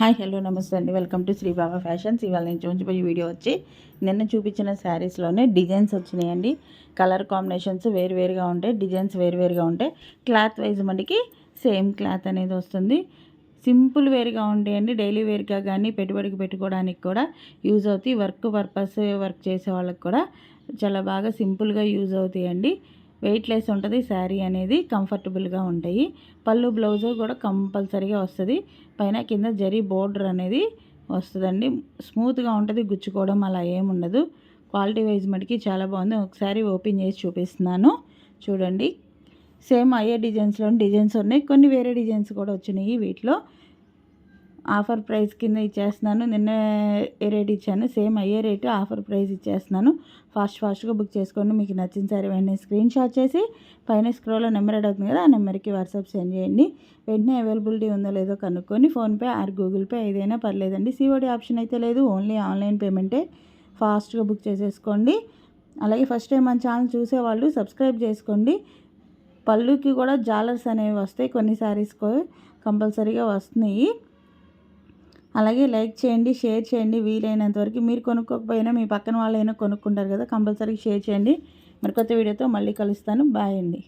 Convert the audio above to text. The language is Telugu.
హాయ్ హలో నమస్తే అండి. Welcome to Shri Baba fashions. ఇవాళ నేను చూపించబోయే వీడియో వచ్చి నిన్న చూపించిన శారీస్లోనే డిజైన్స్ వచ్చినాయండి. కలర్ కాంబినేషన్స్ వేరువేరుగా ఉంటాయి, డిజైన్స్ వేరువేరుగా ఉంటాయి. క్లాత్ వైజ్ మనకి సేమ్ క్లాత్ అనేది వస్తుంది. సింపుల్ వేర్గా ఉంటాయండి. డైలీ వేర్గా కానీ పెట్టుబడికి పెట్టుకోవడానికి కూడా యూజ్ అవుతాయి. వర్క్ చేసే వాళ్ళకి కూడా చాలా బాగా సింపుల్గా యూజ్ అవుతాయండి. వెయిట్లెస్ ఉంటుంది శారీ అనేది, కంఫర్టబుల్గా ఉంటాయి. పళ్ళు బ్లౌజ్ కూడా కంపల్సరీగా వస్తుంది. పైన కింద జరీ బోర్డర్ అనేది వస్తుందండి. స్మూత్గా ఉంటుంది, గుచ్చుకోవడం అలా ఏముండదు. క్వాలిటీ వైజ్ మటుకి చాలా బాగుంది. ఒకసారి ఓపెన్ చేసి చూపిస్తున్నాను చూడండి. సేమ్ అయ్యే డిజైన్స్ ఉన్నాయి, కొన్ని వేరే డిజైన్స్ కూడా వచ్చినాయి. వీటిలో ఆఫర్ ప్రైస్ కింద ఇచ్చేస్తున్నాను. నిన్న ఏ రేట్ ఇచ్చాను సేమ్ అయ్యే రేటు ఆఫర్ ప్రైస్ ఇచ్చేస్తున్నాను. ఫాస్ట్గా బుక్ చేసుకోండి. మీకు నచ్చిన సారీ వెంటనే స్క్రీన్ షాట్ చేసి పైన స్క్రోల్లో నెంబర్ యాడ్ అవుతుంది కదా, ఆ నెంబర్కి వాట్సాప్ సెండ్ చేయండి. వెంటనే అవైలబిలిటీ ఉందో లేదో కనుక్కొని ఫోన్పే ఆర్ గూగుల్ పే ఏదైనా పర్లేదండి. సిఓడి ఆప్షన్ అయితే లేదు, ఓన్లీ ఆన్లైన్ పేమెంటే. ఫాస్ట్గా బుక్ చేసేసుకోండి. అలాగే ఫస్ట్ టైం మన ఛానల్ చూసేవాళ్ళు సబ్స్క్రైబ్ చేసుకోండి. పళ్ళుకి కూడా జాలర్స్ అనేవి వస్తాయి, కొన్ని శారీస్కి కంపల్సరీగా వస్తున్నాయి. అలాగే లైక్ చేయండి, షేర్ చేయండి. వీలైనంత వరకు మీరు కొనుక్కోకపోయినా మీ పక్కన వాళ్ళైనా కొనుక్కుంటారు కదా, కంపల్సరీ షేర్ చేయండి. మరి కొత్త వీడియోతో మళ్ళీ కలుస్తాను. బాయ్ అండి.